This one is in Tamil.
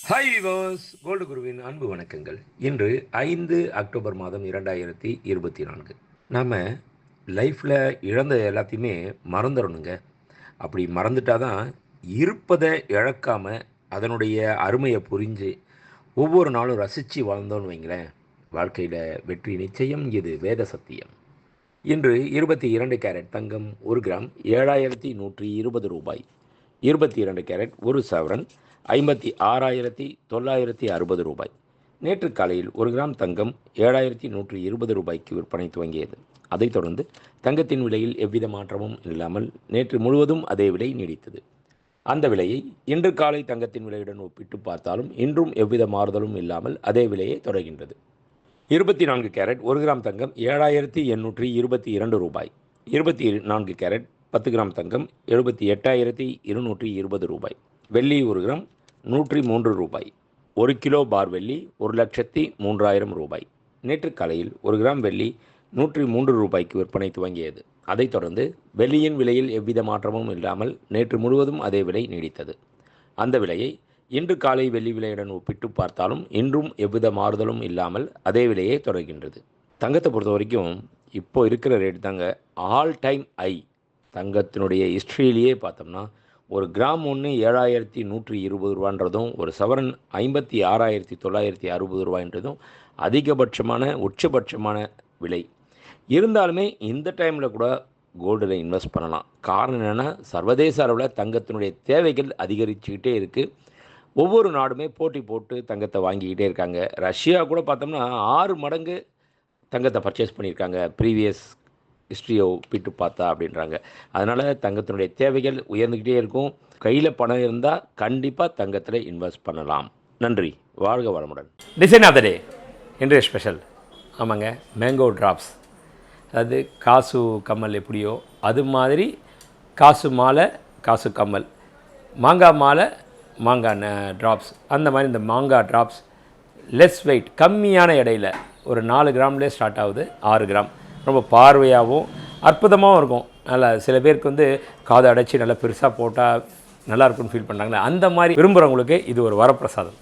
ஹாய் விவர்ஸ், கோல்டு குருவின் அன்பு வணக்கங்கள். இன்று 5 அக்டோபர் மாதம் 2024. நாம் லைஃப்பில் இழந்த எல்லாத்தையுமே மறந்துடணுங்க. அப்படி மறந்துட்டா தான் இருப்பதை இழக்காமல் அதனுடைய அருமையை புரிஞ்சு ஒவ்வொரு நாளும் ரசித்து வாழ்ந்தோன்னு வைங்களேன், வாழ்க்கையில் வெற்றி நிச்சயம். இது வேத சத்தியம். இன்று 22 கேரட் தங்கம் 1 கிராம் 7120 ரூபாய். 22 கேரட் 1 சவரன் 56,960 ரூபாய். நேற்று காலையில் 1 கிராம் தங்கம் 7,120 ரூபாய்க்கு விற்பனை துவங்கியது. அதைத் தொடர்ந்து தங்கத்தின் விலையில் எவ்வித மாற்றமும் இல்லாமல் நேற்று முழுவதும் அதே விலை நீடித்தது. அந்த விலையை இன்று காலை தங்கத்தின் விலையுடன் ஒப்பிட்டு பார்த்தாலும் இன்றும் எவ்வித மாறுதலும் இல்லாமல் அதே விலையை தொடர்கின்றது. 24 கேரட் 1 கிராம் தங்கம் 7,822 ரூபாய். 24 கேரட் 10 கிராம் தங்கம் 78,220 ரூபாய். வெள்ளி 1 கிராம் 103 ரூபாய். 1 கிலோ பார் வெள்ளி 1,03,000 ரூபாய். நேற்று காலையில் 1 கிராம் வெள்ளி 103 ரூபாய்க்கு விற்பனை துவங்கியது. அதைத் தொடர்ந்து வெள்ளியின் விலையில் எவ்வித மாற்றமும் இல்லாமல் நேற்று முழுவதும் அதே விலை நீடித்தது. அந்த விலையை இன்று காலை வெள்ளி விலையுடன் ஒப்பிட்டு பார்த்தாலும் இன்றும் எவ்வித மாறுதலும் இல்லாமல் அதே விலையே தொடர்கின்றது. தங்கத்தை பொறுத்த வரைக்கும் இப்போ இருக்கிற ரேட் தாங்க ஆல் டைம் ஹை. தங்கத்தினுடைய ஹிஸ்ட்ரியிலேயே பார்த்தோம்னா ஒரு கிராம் 7,120 ரூபான்றதும் ஒரு சவரன் 56,960 ரூபாய்ன்றதும் அதிகபட்சமான உச்சபட்சமான விலை. இருந்தாலுமே இந்த டைமில் கூட கோல்டில் இன்வெஸ்ட் பண்ணலாம். காரணம் என்னென்னா, சர்வதேச அளவில் தங்கத்தினுடைய தேவைகள் அதிகரிச்சுக்கிட்டே இருக்குது. ஒவ்வொரு நாடுமே போட்டி போட்டு தங்கத்தை வாங்கிக்கிட்டே இருக்காங்க. ரஷ்யா கூட பார்த்தோம்னா 6 மடங்கு தங்கத்தை பர்ச்சேஸ் பண்ணியிருக்காங்க ப்ரீவியஸ் ஹிஸ்ட்ரியை ஒப்பிட்டு பார்த்தா அப்படின்றாங்க. அதனால் தங்கத்தினுடைய தேவைகள் உயர்ந்துக்கிட்டே இருக்கும். கையில் பணம் இருந்தால் கண்டிப்பாக தங்கத்தில் இன்வெஸ்ட் பண்ணலாம். நன்றி, வாழ்க வளமுடன். டிசைன் ஆஃப் த டே இன்றைய ஸ்பெஷல். ஆமாங்க, மேங்கோ ட்ராப்ஸ். அதாவது காசு கம்மல் எப்படியோ அது மாதிரி காசு மாலை, காசு கம்மல், மாங்காய் மாலை, மாங்காய் ட்ராப்ஸ். அந்த மாதிரி இந்த மாங்காய் ட்ராப்ஸ் லெஸ் வெயிட், கம்மியான எடையில் ஒரு 4 கிராம்லேயே ஸ்டார்ட் ஆகுது. 6 கிராம் ரொம்ப பார்வையாகவும் அற்புதமாகவும் இருக்கும். நல்லா சில பேருக்கு காதை அடைச்சி நல்லா பெருசாக போட்டால் நல்லாயிருக்குன்னு ஃபீல் பண்ணுறாங்களே, அந்த மாதிரி விரும்புகிறவங்களுக்கு இது ஒரு வரப்பிரசாதம்.